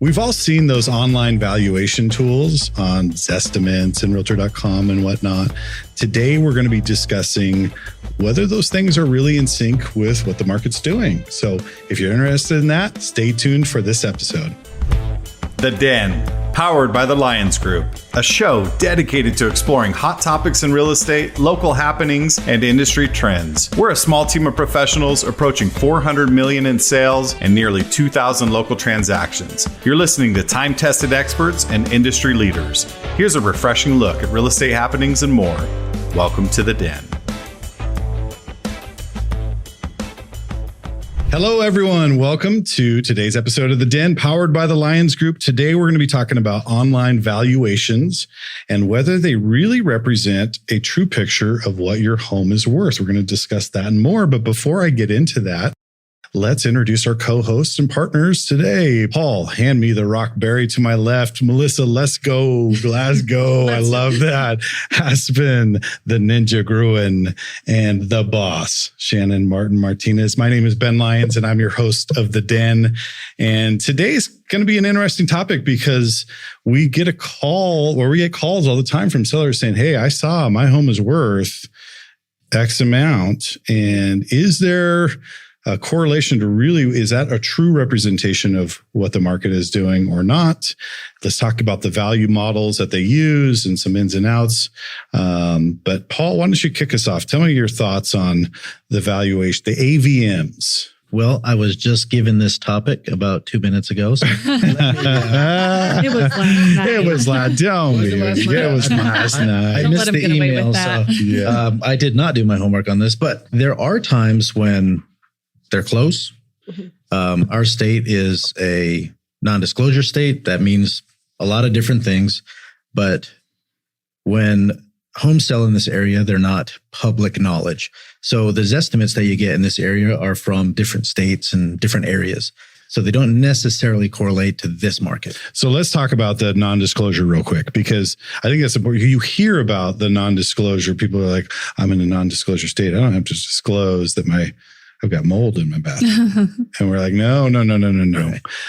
We've all seen those online valuation tools on Zestimates and Realtor.com and whatnot. Today, we're going to be discussing whether those things are really in sync with what the market's doing. So if you're interested in that, stay tuned for this episode. The Den, powered by the Lyons Group, a show dedicated to exploring hot topics in real estate, local happenings, and industry trends. We're a small team of professionals approaching $400 million in sales and nearly 2,000 local transactions. You're listening to time-tested experts and industry leaders. Here's a refreshing look at real estate happenings and more. Welcome to The Den. Hello, everyone. Welcome to today's episode of The Den, powered by the Lyons Group. Today, we're going to be talking about online valuations and whether they really represent a true picture of what your home is worth. We're going to discuss that and more. But before I get into that, let's introduce our co-hosts and partners today. Paul, hand me the rock berry to my left. Melissa, let's go, Glasgow. I love that. Aspen, the ninja Groen, and the boss, Shannon Martinez. My name is Ben Lyons, and I'm your host of The Den. And today's going to be an interesting topic because we get a call, or we get calls all the time from sellers saying, hey, I saw my home is worth X amount. And is there a correlation to really, is that a true representation of what the market is doing or not? Let's talk about the value models that they use and some ins and outs. But Paul, why don't you kick us off? Tell me your thoughts on the valuation, the AVMs. Well, I was just given this topic about 2 minutes ago. So It was last night. It was last night. I missed the email, so I did not do my homework on this. But there are times when they're close. Our state is a non-disclosure state. That means a lot of different things. But when homes sell in this area, they're not public knowledge. So the estimates that you get in this area are from different states and different areas. So they don't necessarily correlate to this market. So let's talk about the non-disclosure real quick, because I think that's important. You hear about the non-disclosure. People are like, I'm in a non-disclosure state. I don't have to disclose that I've got mold in my bathroom. And we're like, no. No.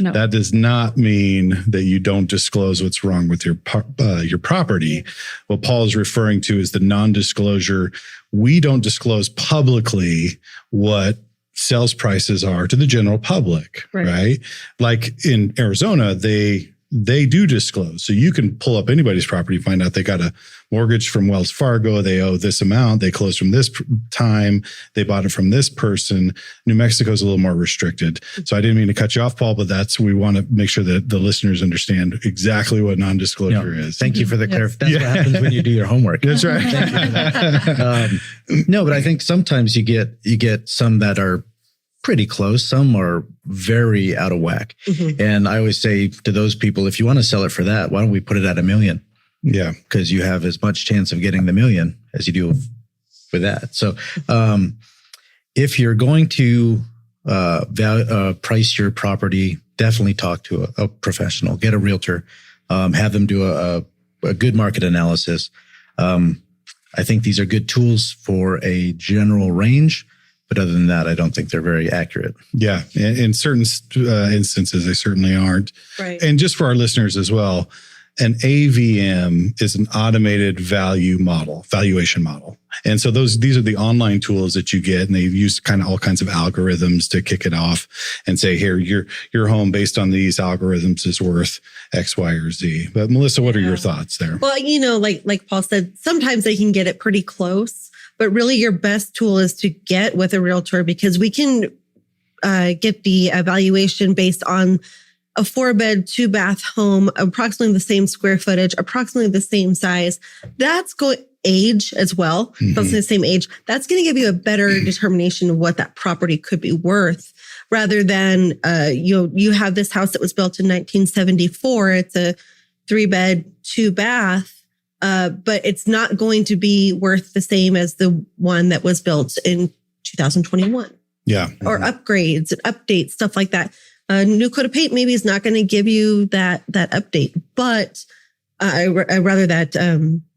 That does not mean that you don't disclose what's wrong with your property. What Paul is referring to is the non-disclosure. We don't disclose publicly what sales prices are to the general public, right? Like in Arizona, they do disclose. So you can pull up anybody's property, find out they got a mortgage from Wells Fargo. They owe this amount. They closed from this time. They bought it from this person. New Mexico is a little more restricted. So I didn't mean to cut you off, Paul, but we want to make sure that the listeners understand exactly what non-disclosure is. Thank you for the clarification. That's what happens when you do your homework. That's right. Thank you for that. No, but I think sometimes you get some that are pretty close. Some are very out of whack. And I always say to those people, if you want to sell it for that, why don't we put it at $1 million? Yeah. Because you have as much chance of getting the $1 million as you do with that. So if you're going to price your property, definitely talk to a professional, get a realtor, have them do a good market analysis. I think these are good tools for a general range. But other than that, I don't think they're very accurate. Yeah. In certain instances, they certainly aren't. Right. And just for our listeners as well, an AVM is an automated valuation model. And so these are the online tools that you get, and they use kind of all kinds of algorithms to kick it off and say, here, your home based on these algorithms is worth X, Y, or Z. But Melissa, what are your thoughts there? Well, like Paul said, sometimes they can get it pretty close. But really, your best tool is to get with a realtor, because we can get the evaluation based on a 4-bed, 2-bath home, approximately the same square footage, approximately the same size. That's age as well, the same age. That's going to give you a better determination of what that property could be worth, rather than you have this house that was built in 1974. It's a 3-bed, 2-bath. But it's not going to be worth the same as the one that was built in 2021. Yeah. Or upgrades and updates, stuff like that. New coat of paint maybe is not going to give you that update, but I rather that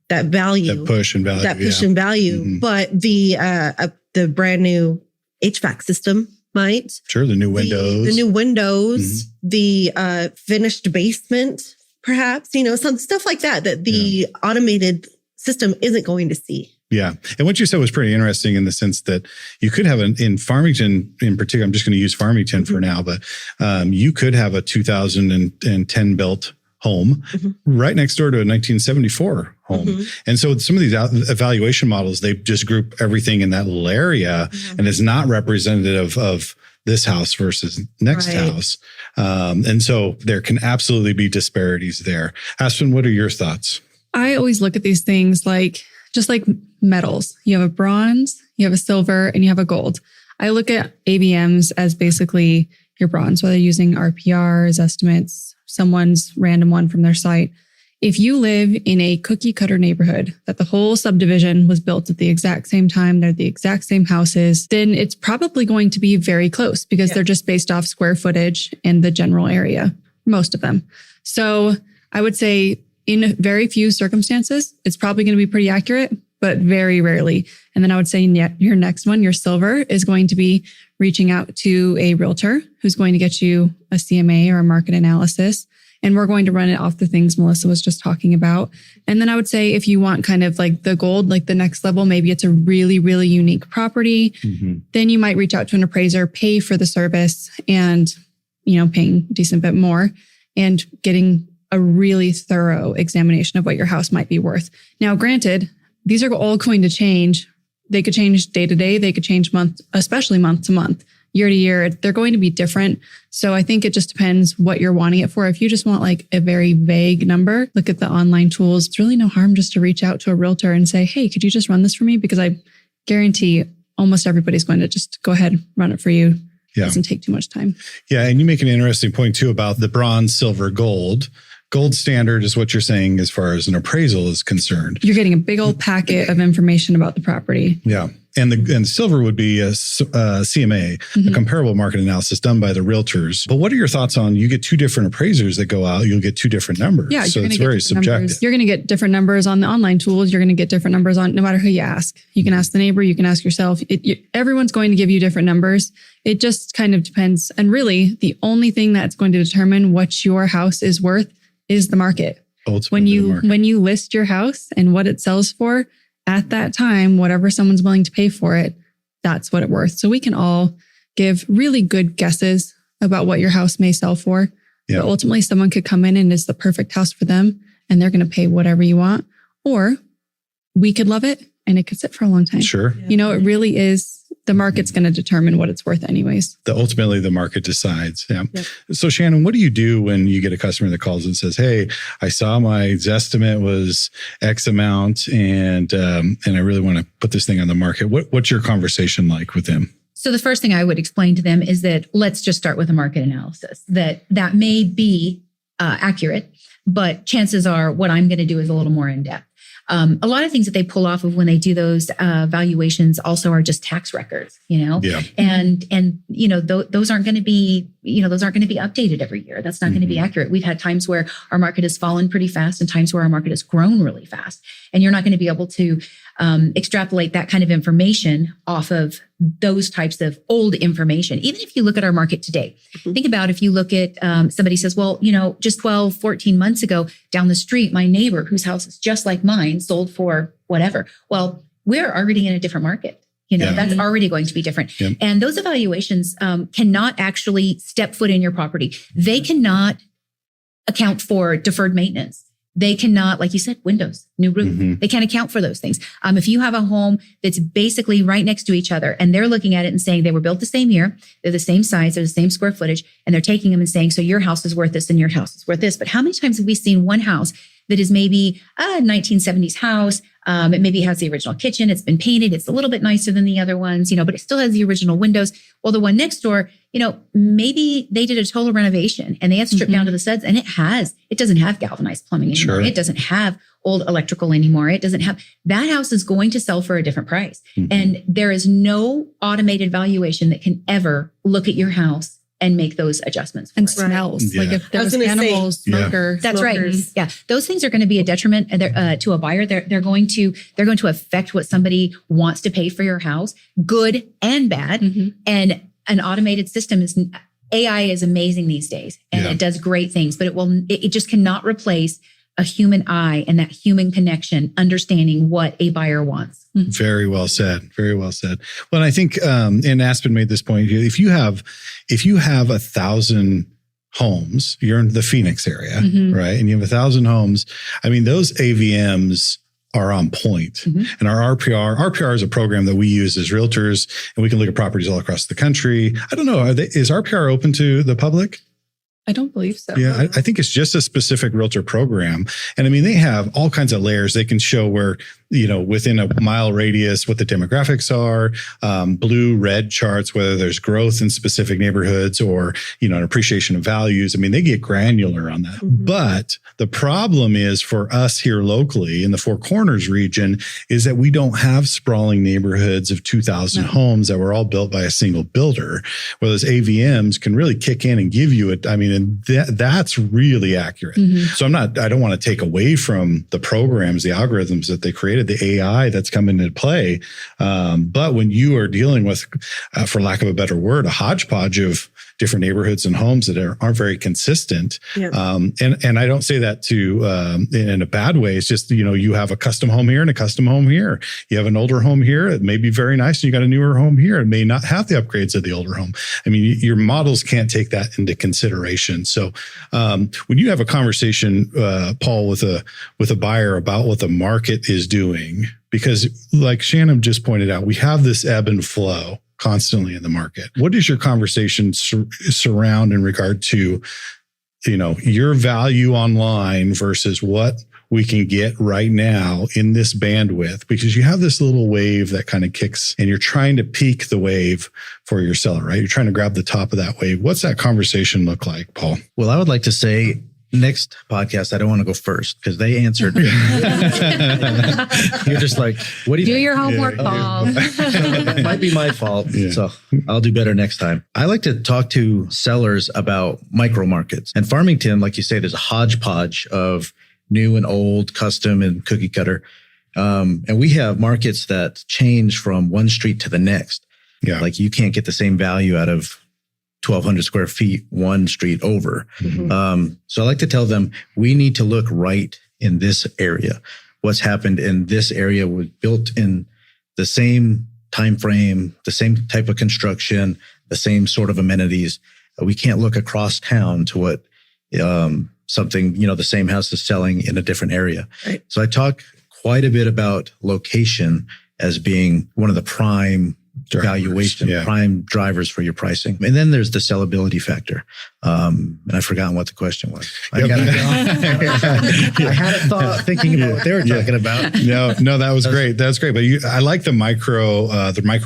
value, that push and value, and value. But the brand new HVAC system might. Sure. The new windows. The new windows, the finished basement, perhaps, some stuff like that the automated system isn't going to see. Yeah. And what you said was pretty interesting in the sense that you could have in Farmington in particular, I'm just going to use Farmington for now, but you could have a 2010 built home right next door to a 1974 home. And so some of these evaluation models, they just group everything in that little area and it's not representative of this house versus next house. And so there can absolutely be disparities there. Aspen, what are your thoughts? I always look at these things just like metals. You have a bronze, you have a silver, and you have a gold. I look at AVMs as basically your bronze, whether using RPRs, estimates, someone's random one from their site. If you live in a cookie cutter neighborhood that the whole subdivision was built at the exact same time, they're the exact same houses, then it's probably going to be very close because they're just based off square footage and the general area, most of them. So I would say in very few circumstances, it's probably going to be pretty accurate, but very rarely. And then I would say your next one, your silver, is going to be reaching out to a realtor who's going to get you a CMA or a market analysis. And we're going to run it off the things Melissa was just talking about. And then I would say if you want kind of like the gold, like the next level, maybe it's a really, really unique property, then you might reach out to an appraiser, pay for the service and, paying a decent bit more and getting a really thorough examination of what your house might be worth. Now, granted, these are all going to change. They could change day to day. They could change especially month to month, year to year. They're going to be different. So I think it just depends what you're wanting it for. If you just want like a very vague number, look at the online tools. It's really no harm just to reach out to a realtor and say, hey, could you just run this for me? Because I guarantee almost everybody's going to just go ahead and run it for you. It doesn't take too much time. Yeah. And you make an interesting point too about the bronze, silver, gold. Gold standard is what you're saying as far as an appraisal is concerned. You're getting a big old packet of information about the property. Yeah. And silver would be a CMA, a comparable market analysis done by the realtors. But what are your thoughts on, you get two different appraisers that go out, you'll get two different numbers. Yeah, so it's very subjective. Numbers. You're going to get different numbers on the online tools. You're going to get different numbers on no matter who you ask. You can ask the neighbor, you can ask yourself. Everyone's going to give you different numbers. It just kind of depends. And really, the only thing that's going to determine what your house is worth is the market. When you list your house and what it sells for, at that time, whatever someone's willing to pay for it, that's what it's worth. So we can all give really good guesses about what your house may sell for. Yeah. But ultimately, someone could come in and it's the perfect house for them and they're going to pay whatever you want. Or we could love it and it could sit for a long time. Sure. Yeah. It really is, the market's going to determine what it's worth anyways. Ultimately, the market decides. Yeah. Yep. So Shannon, what do you do when you get a customer that calls and says, hey, I saw my estimate was X amount and I really want to put this thing on the market. What's your conversation like with them? So the first thing I would explain to them is that let's just start with a market analysis. That may be accurate, but chances are what I'm going to do is a little more in depth. A lot of things that they pull off of when they do those valuations also are just tax records, Yeah. and those aren't going to be, updated every year. That's not going to be accurate. We've had times where our market has fallen pretty fast and times where our market has grown really fast. And you're not going to be able to extrapolate that kind of information off of those types of old information. Even if you look at our market today, think about if you look at somebody says, well, just 12, 14 months ago down the street, my neighbor whose house is just like mine sold for whatever. Well, we're already in a different market. That's already going to be different. Yep. And those evaluations cannot actually step foot in your property. They cannot account for deferred maintenance. They cannot, like you said, windows, new roof. They can't account for those things. If you have a home that's basically right next to each other and they're looking at it and saying they were built the same year, they're the same size, they're the same square footage, and they're taking them and saying, so your house is worth this and your house is worth this. But how many times have we seen one house that is maybe a 1970s house? It maybe has the original kitchen. It's been painted. It's a little bit nicer than the other ones, but it still has the original windows. Well, the one next door, maybe they did a total renovation and they had stripped down to the studs and it doesn't have galvanized plumbing anymore. Sure. It doesn't have old electrical anymore. It doesn't have, that house is going to sell for a different price. And there is no automated valuation that can ever look at your house and make those adjustments. And smells. Yeah. Like if there was animals, smoker. That's smokers. right. Yeah. Those things are going to be a detriment to a buyer. They're going to affect what somebody wants to pay for your house, good and bad. And an automated system is AI is amazing these days, and it does great things, but it just cannot replace a human eye and that human connection, understanding what a buyer wants. Very well said. Very well said. Well, and I think, and Aspen made this point, if you have 1,000 homes, you're in the Phoenix area, right? And you have 1,000 homes. I mean, those AVMs are on point. And our RPR is a program that we use as realtors, and we can look at properties all across the country. I don't know. Is RPR open to the public? I don't believe so. Yeah, I think it's just a specific realtor program. And I mean, they have all kinds of layers. They can show where, within a mile radius, what the demographics are, blue, red charts, whether there's growth in specific neighborhoods or, an appreciation of values. I mean, they get granular on that. But the problem is for us here locally in the Four Corners region is that we don't have sprawling neighborhoods of 2,000 homes that were all built by a single builder, where those AVMs can really kick in and give you and that's really accurate. So I don't want to take away from the programs, the algorithms that they created, the AI that's come into play. But when you are dealing with, for lack of a better word, a hodgepodge of different neighborhoods and homes that aren't very consistent. And I don't say that in a bad way. It's just, you have a custom home here and a custom home here. You have an older home here. It may be very nice. And you got a newer home here. It may not have the upgrades of the older home. I mean, your models can't take that into consideration. So when you have a conversation, Paul, with a buyer about what the market is doing, because like Shannon just pointed out, we have this ebb and flow constantly in the market. What does your conversation surround in regard to, your value online versus what we can get right now in this bandwidth? Because you have this little wave that kind of kicks and you're trying to peak the wave for your seller, right? You're trying to grab the top of that wave. What's that conversation look like, Paul? Well, I would like to say next podcast, I don't want to go first because they answered. You're just like, what do you do your homework, Paul? It might be my fault. So I'll do better next time. I like to talk to sellers about micro markets. And Farmington, like you say, there's a hodgepodge of new and old, custom and cookie cutter. And we have markets that change from one street to the next. Yeah. Like you can't get the same value out of 1,200 square feet, one street over. So I like to tell them, we need to look right in this area. What's happened in this area was built in the same time frame, the same type of construction, the same sort of amenities. We can't look across town to what something, the same house is selling in a different area. Right. So I talk quite a bit about location as being one of the prime valuation, prime drivers for your pricing. And then there's the sellability factor. And I've forgotten what the question was. I had a thought thinking about what they were talking about. No, that was great. That's great. But I like the micro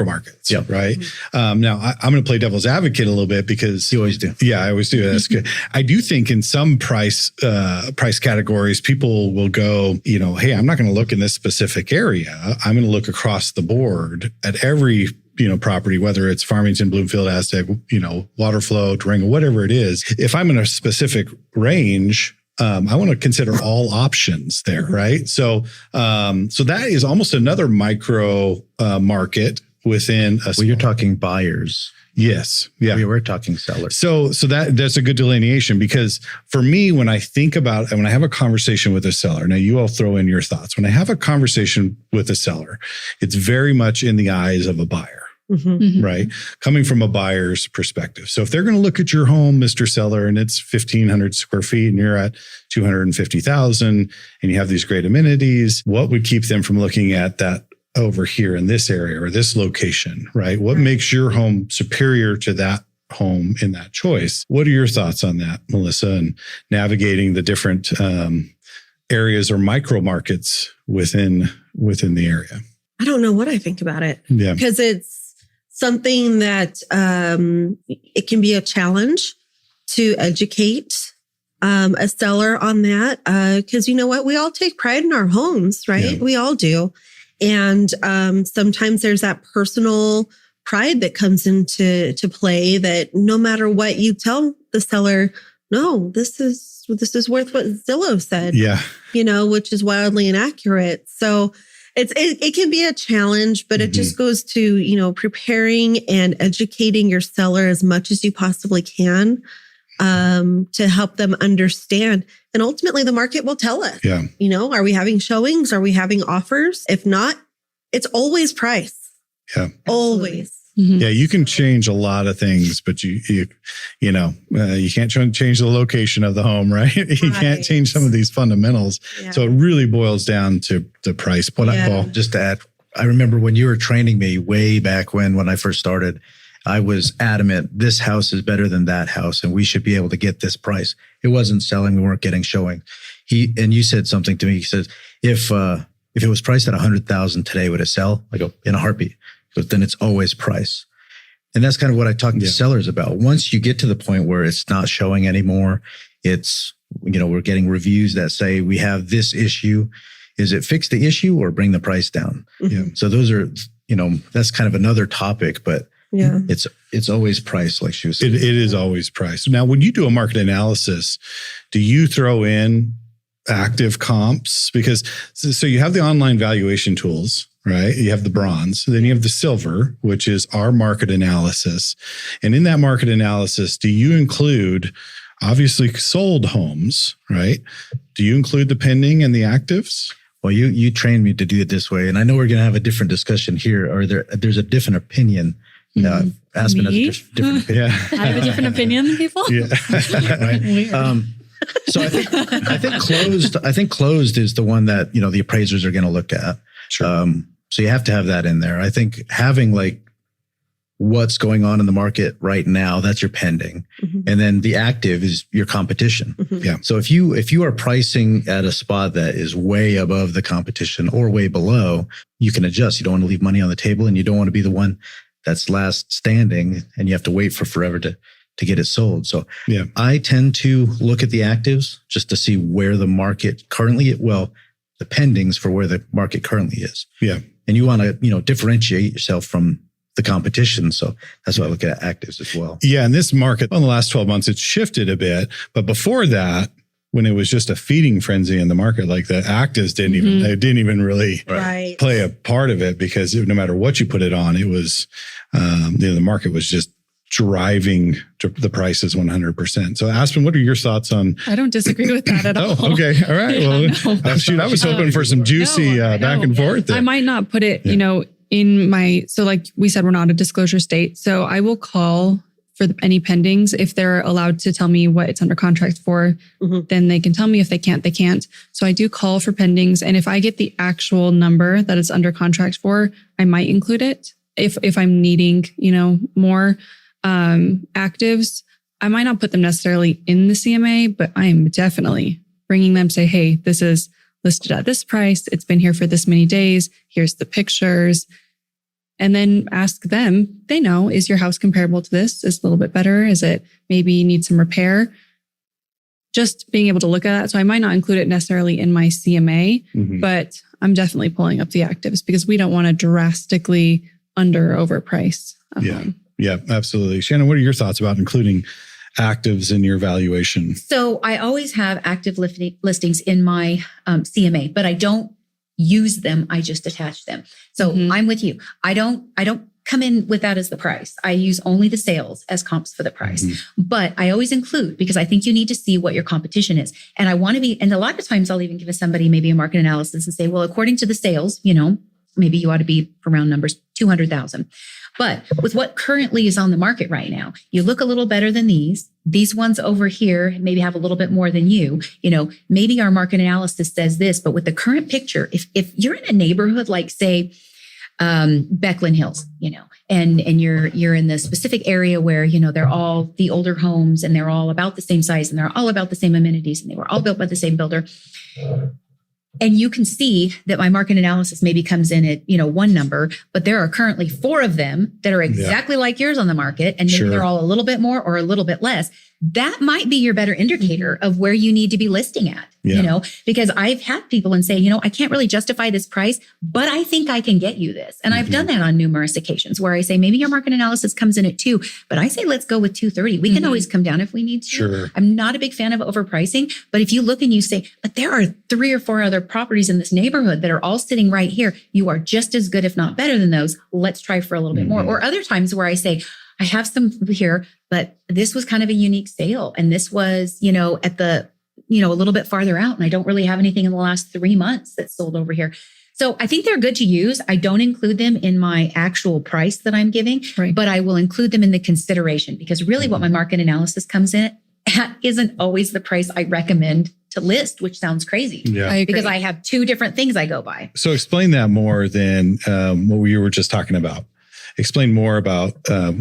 markets, right? Now I'm going to play devil's advocate a little bit because you always do. Yeah, I always do. That's good. I do think in some price categories, people will go, hey, I'm not going to look in this specific area. I'm going to look across the board at every property, whether it's Farmington, Bloomfield, Aztec, Waterflow, Durango, whatever it is. If I'm in a specific range, I want to consider all options there, right? So that is almost another micro market within a. Well, you're talking buyers. Yes. Yeah. We're talking sellers. So that's a good delineation, because for me, when I think about, and when I have a conversation with a seller, now you all throw in your thoughts. When I have a conversation with a seller, it's very much in the eyes of a buyer. Right? Coming from a buyer's perspective. So if they're going to look at your home, Mr. Seller, and it's 1,500 square feet and you're at 250,000 and you have these great amenities, what would keep them from looking at that over here in this area or this location, right? What makes your home superior to that home in that choice? What are your thoughts on that, Melissa, and navigating the different areas or micro markets within the area? I don't know what I think about it. Yeah. Because it's something that it can be a challenge to educate a seller on that. Because you know what? We all take pride in our homes, right? Yeah. We all do. And sometimes there's that personal pride that comes into play that no matter what you tell the seller, no, this is worth what Zillow said. Yeah. Which is wildly inaccurate. So It can be a challenge, but it just goes to, preparing and educating your seller as much as you possibly can to help them understand. And ultimately the market will tell us, are we having showings? Are we having offers? If not, it's always price. Yeah. Always. Yeah, you can change a lot of things, but you can't change the location of the home, right? You can't change some of these fundamentals. Yeah. So it really boils down to the price. Paul, just to add, I remember when you were training me way back when I first started, I was adamant, this house is better than that house, and we should be able to get this price. It wasn't selling; we weren't getting showing. You said something to me. He said, if it was priced at $100,000 today, would it sell? I go, in a heartbeat. But then it's always price. And that's kind of what I talk to sellers about. Once you get to the point where it's not showing anymore, it's, we're getting reviews that say we have this issue. Is it fix the issue or bring the price down? Yeah. So those are, that's kind of another topic, but it's always price, like she was saying. It is always price. Now, when you do a market analysis, do you throw in active comps? Because so you have the online valuation tools, right? You have the bronze, then you have the silver, which is our market analysis. And in that market analysis, do you include obviously sold homes, right? Do you include the pending and the actives? Well, you trained me to do it this way. And I know we're going to have a different discussion here, or there's a different opinion. Aspen has a different opinion. I have a different opinion than people. Yeah. Right. Weird. So I think closed is the one that, the appraisers are going to look at. Sure. So you have to have that in there. I think having like what's going on in the market right now, that's your pending. And then the active is your competition. Yeah. So if you are pricing at a spot that is way above the competition or way below, you can adjust. You don't want to leave money on the table, and you don't want to be the one that's last standing and you have to wait for forever to get it sold. So I tend to look at the actives just to see where the market currently, the pendings for where the market currently is. Yeah. And you want to, differentiate yourself from the competition. So that's why I look at actives as well. Yeah. And this market in the last 12 months, it's shifted a bit. But before that, when it was just a feeding frenzy in the market, like the actives didn't even really play a part of it, because no matter what you put it on, it was, the market was just driving the prices 100%. So Aspen, what are your thoughts on? I don't disagree with that at all. Oh, okay. All right. Well, I was hoping for some juicy back and forth there. I might not put it, in my, so like we said, we're not a disclosure state. So I will call for any pendings. If they're allowed to tell me what it's under contract for, then they can tell me. If they can't, they can't. So I do call for pendings. And if I get the actual number that it's under contract for, I might include it. If I'm needing, more actives, I might not put them necessarily in the CMA, but I am definitely bringing them, say, hey, this is listed at this price. It's been here for this many days. Here's the pictures. And then ask them, they know, is your house comparable to this? Is it a little bit better? Is it maybe need some repair? Just being able to look at that. So I might not include it necessarily in my CMA, but I'm definitely pulling up the actives because we don't want to drastically under overprice. Yeah, absolutely. Shannon, what are your thoughts about including actives in your valuation? So I always have active listings in my CMA, but I don't use them. I just attach them. So I'm with you. I don't come in with that as the price. I use only the sales as comps for the price, but I always include, because I think you need to see what your competition is. And I want to be, and a lot of times I'll even give somebody maybe a market analysis and say, well, according to the sales, maybe you ought to be for round numbers, 200,000. But with what currently is on the market right now, you look a little better than these. These ones over here maybe have a little bit more than you. Maybe our market analysis says this, but with the current picture, if you're in a neighborhood like, say, Becklin Hills, and you're in the specific area where, they're all the older homes and they're all about the same size and they're all about the same amenities and they were all built by the same builder. And you can see that my market analysis maybe comes in at, one number, but there are currently 4 of them that are exactly like yours on the market. And maybe they're all a little bit more or a little bit less. That might be your better indicator of where you need to be listing at. because I've had people and say, I can't really justify this price, but I think I can get you this. And I've done that on numerous occasions where I say, maybe your market analysis comes in at 2, but I say, let's go with 230. We can always come down if we need to. Sure. I'm not a big fan of overpricing, but if you look and you say, but there are 3 or 4 other properties in this neighborhood that are all sitting right here. You are just as good, if not better than those. Let's try for a little bit more. Or other times where I say, I have some here, but this was kind of a unique sale. And this was, at the, a little bit farther out. And I don't really have anything in the last 3 months that's sold over here. So I think they're good to use. I don't include them in my actual price that I'm giving, but I will include them in the consideration, because really what my market analysis comes in at isn't always the price I recommend to list, which sounds crazy. Yeah. I agree. Because I have 2 different things I go by. So explain that more than what we were just talking about. Explain more about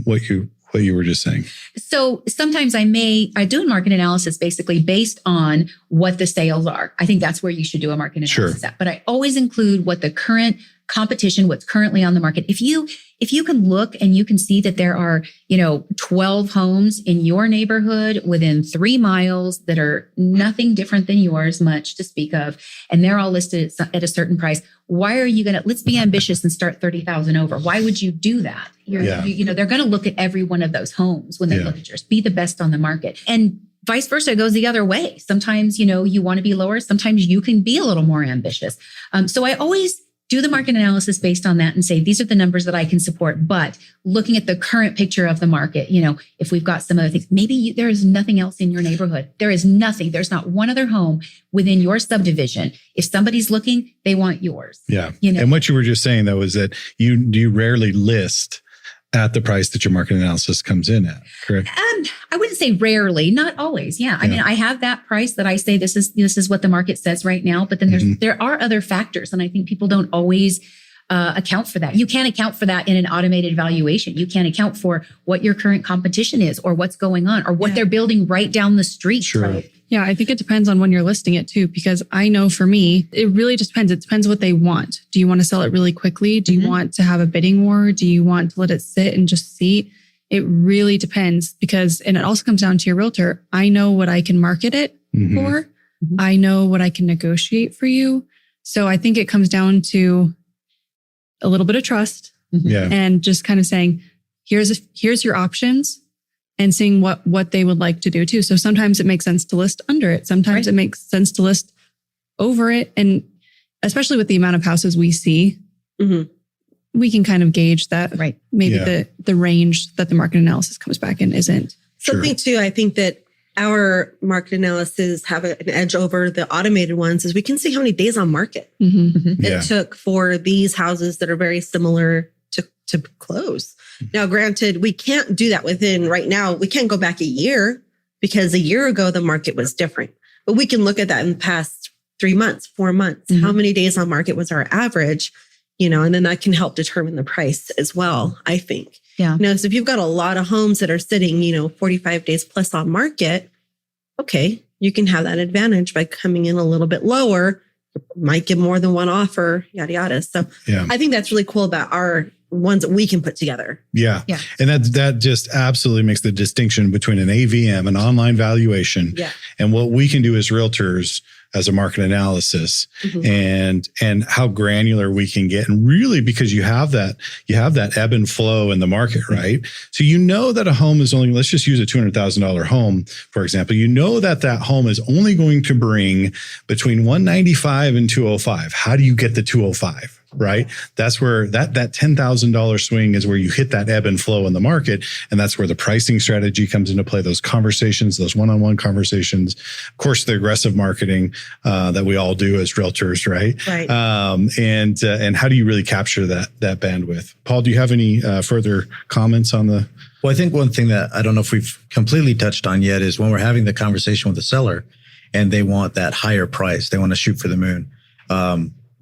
what you were just saying. So sometimes I do a market analysis basically based on what the sales are. I think that's where you should do a market analysis at. But I always include what the current competition, what's currently on the market. If you can look and you can see that there are, 12 homes in your neighborhood within 3 miles that are nothing different than yours, much to speak of, and they're all listed at a certain price, why are you let's be ambitious and start 30,000 over. Why would you do that? They're going to look at every one of those homes when they look at yours. Be the best on the market. And vice versa, it goes the other way. Sometimes, you want to be lower. Sometimes you can be a little more ambitious. So I always do the market analysis based on that and say, these are the numbers that I can support. But looking at the current picture of the market, if we've got some other things, maybe there is nothing else in your neighborhood. There is nothing. There's not one other home within your subdivision. If somebody's looking, they want yours. Yeah. And what you were just saying, though, is that you rarely list at the price that your market analysis comes in at, correct? I wouldn't say rarely, not always. Yeah. I mean, I have that price that I say this is what the market says right now, but then there are other factors. And I think people don't always account for that. You can't account for that in an automated valuation. You can't account for what your current competition is or what's going on or what they're building right down the street. Sure. Right? Yeah, I think it depends on when you're listing it too, because I know for me, it really just depends. It depends what they want. Do you want to sell it really quickly? Do you want to have a bidding war? Do you want to let it sit and just see? It really depends and it also comes down to your realtor. I know what I can market it for. I know what I can negotiate for you. So I think it comes down to a little bit of trust and just kind of saying, here's your options. And seeing what they would like to do too. So sometimes it makes sense to list under it. Sometimes it makes sense to list over it. And especially with the amount of houses we see, we can kind of gauge that maybe the range that the market analysis comes back in isn't. Something too, I think that our market analysis have an edge over the automated ones is we can see how many days on market it took for these houses that are very similar to close. Now, granted, we can't do that right now. We can't go back a year because a year ago, the market was different. But we can look at that in the past 3 months, 4 months. How many days on market was our average? And then that can help determine the price as well, I think. Yeah. So if you've got a lot of homes that are sitting, 45 days plus on market, okay, you can have that advantage by coming in a little bit lower. Might get more than one offer, yada, yada. So I think that's really cool about our ones that we can put together. Yeah. And that just absolutely makes the distinction between an AVM, an online valuation, and what we can do as realtors as a market analysis and how granular we can get. And really, because you have that ebb and flow in the market, right? So that a home is only, let's just use a $200,000 home, for example. That home is only going to bring between 195 and 205. How do you get the 205? Right. That's where that $10,000 swing is where you hit that ebb and flow in the market. And that's where the pricing strategy comes into play. Those conversations, those one-on-one conversations, of course, the aggressive marketing that we all do as realtors. Right. And how do you really capture that bandwidth? Paul, do you have any further comments on the? Well, I think one thing that I don't know if we've completely touched on yet is when we're having the conversation with the seller and they want that higher price, they want to shoot for the moon.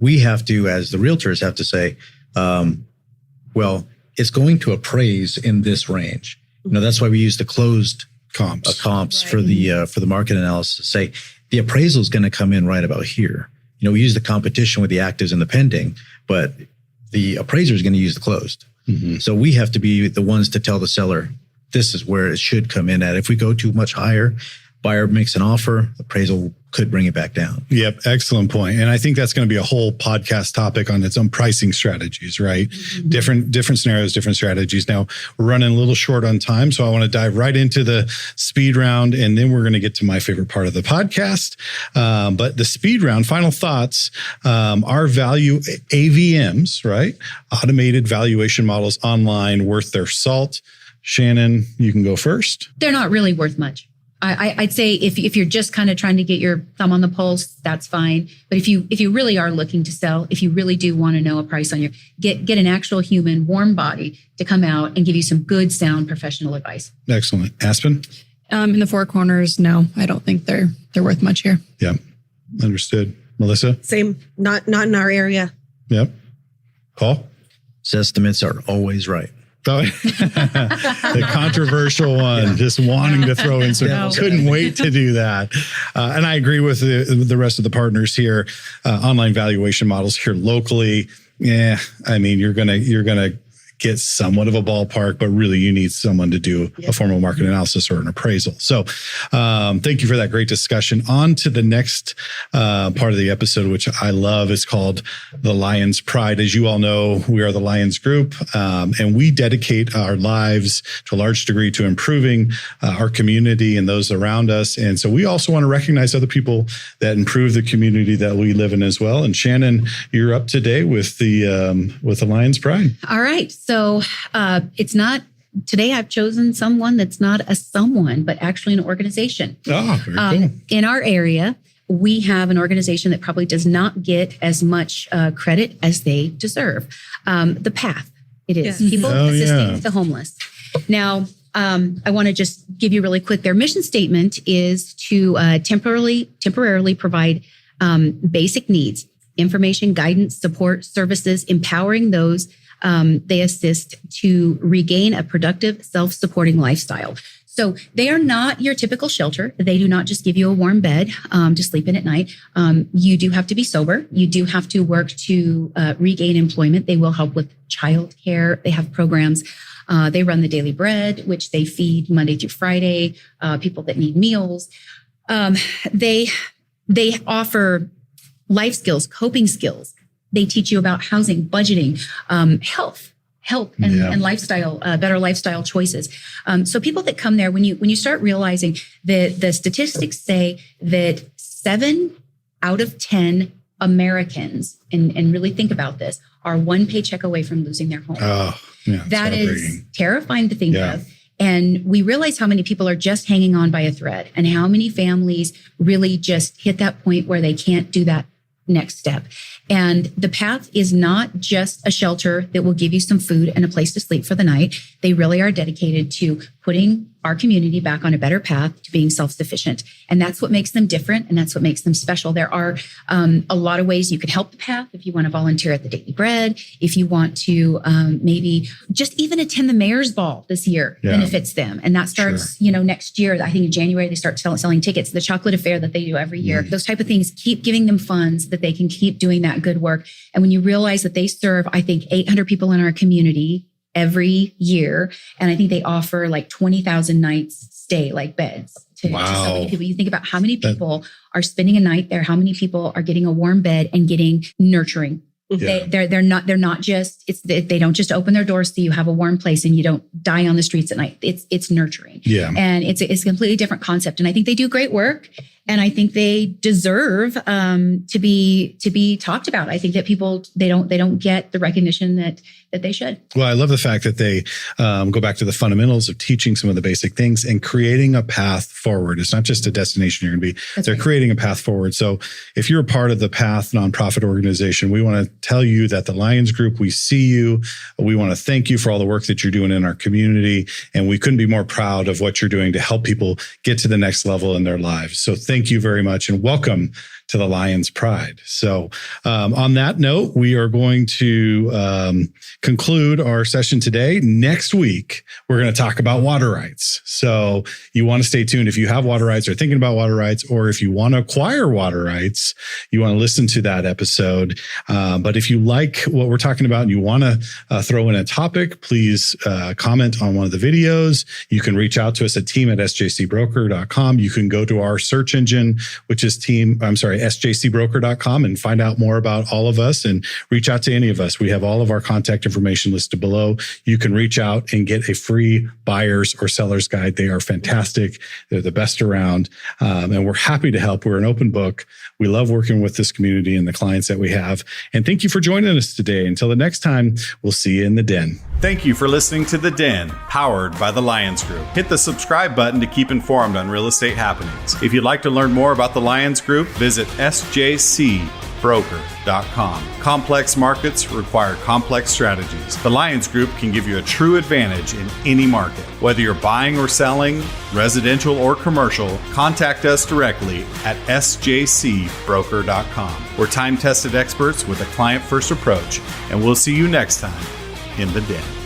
We have to, as the realtors, have to say, well, it's going to appraise in this range. That's why we use the closed comps for the market analysis. Say the appraisal is going to come in right about here. We use the competition with the actives and the pending, but the appraiser is going to use the closed. So we have to be the ones to tell the seller, this is where it should come in at. If we go too much higher, buyer makes an offer, appraisal could bring it back down. Yep. Excellent point. And I think that's going to be a whole podcast topic on its own pricing strategies, right? Mm-hmm. Different scenarios, different strategies. Now we're running a little short on time, so I want to dive right into the speed round, and then we're going to get to my favorite part of the podcast. But the speed round, final thoughts, are value AVMs, right? Automated valuation models online worth their salt? Shannon, you can go first. They're not really worth much. I'd say if you're just kind of trying to get your thumb on the pulse, that's fine. But if you really are looking to sell, if you really do want to know a price on your, get an actual human, warm body to come out and give you some good, sound, professional advice. Excellent. Aspen? In the Four Corners, no, I don't think they're worth much here. Yeah, understood. Melissa? Same. Not in our area. Yep. Paul? Estimates are always right. Oh, the controversial one, just wanting to throw in some, couldn't wait to do that. And I agree with the rest of the partners here. Online valuation models here locally. Yeah, I mean, you're gonna get somewhat of a ballpark, but really you need someone to do a formal market analysis or an appraisal. So thank you for that great discussion. On to the next part of the episode, which I love. It's called The Lyons Pride. As you all know, we are the Lyons Group, and we dedicate our lives to a large degree to improving our community and those around us. And so we also want to recognize other people that improve the community that we live in as well. And Shannon, you're up today with the Lyons Pride. All right. So it's not, today I've chosen someone that's not a someone, but actually an organization. Oh, very cool. In our area, we have an organization that probably does not get as much credit as they deserve. The Path, it is. People assisting the homeless. Now, I want to just give you really quick. Their mission statement is to temporarily provide basic needs, information, guidance, support, services, empowering those they assist to regain a productive, self-supporting lifestyle. So they are not your typical shelter. They do not just give you a warm bed to sleep in at night. You do have to be sober. You do have to work to regain employment. They will help with childcare. They have programs. They run the Daily Bread, which they feed Monday through Friday, people that need meals. They offer life skills, coping skills. They teach you about housing, budgeting, health, and lifestyle, better lifestyle choices. So people that come there, when you start realizing that the statistics say that 7 out of 10 Americans, and really think about this, are one paycheck away from losing their home. Oh, yeah, that is terrifying to think of. And we realize how many people are just hanging on by a thread, and how many families really just hit that point where they can't do that next step. And the Path is not just a shelter that will give you some food and a place to sleep for the night. They really are dedicated to putting our community back on a better path to being self-sufficient. And that's what makes them different. And that's what makes them special. There are a lot of ways you can help the Path. If you want to volunteer at the Daily Bread, if you want to maybe just even attend the Mayor's Ball this year, benefits them. And that starts, next year. I think in January, they start selling tickets. The chocolate affair that they do every year. Those type of things, keep giving them funds that they can keep doing that good work. And when you realize that they serve, I think, 800 people in our community every year. And I think they offer like 20,000 nights stay, like beds to so many people. You think about how many people are spending a night there, how many people are getting a warm bed and getting nurturing. Yeah. They're not just, they don't just open their doors so you have a warm place and you don't die on the streets at night. It's nurturing. Yeah. And it's a completely different concept. And I think they do great work. And I think they deserve to be talked about. I think that people they don't get the recognition that they should. Well, I love the fact that they go back to the fundamentals of teaching some of the basic things and creating a path forward. It's not just a destination you're going to be. They're creating a path forward. So if you're a part of the Path nonprofit organization, we want to tell you that the Lyons Group, we see you. We want to thank you for all the work that you're doing in our community. And we couldn't be more proud of what you're doing to help people get to the next level in their lives. So thank thank you very much and welcome to the Lyons Pride. So on that note, we are going to conclude our session today. Next week, we're going to talk about water rights. So you want to stay tuned. If you have water rights or thinking about water rights, or if you want to acquire water rights, you want to listen to that episode. But if you like what we're talking about and you want to throw in a topic, please comment on one of the videos. You can reach out to us at team@sjcbroker.com. You can go to our search engine, which is sjcbroker.com, and find out more about all of us and reach out to any of us. We have all of our contact information listed below. You can reach out and get a free buyer's or seller's guide. They are fantastic. They're the best around. And we're happy to help. We're an open book. We love working with this community and the clients that we have. And thank you for joining us today. Until the next time, we'll see you in the den. Thank you for listening to The Den, powered by the Lyons Group. Hit the subscribe button to keep informed on real estate happenings. If you'd like to learn more about the Lyons Group, visit sjcbroker.com. Complex markets require complex strategies. The Lyons Group can give you a true advantage in any market. Whether you're buying or selling, residential or commercial, contact us directly at sjcbroker.com. We're time-tested experts with a client-first approach, and we'll see you next time in the Den.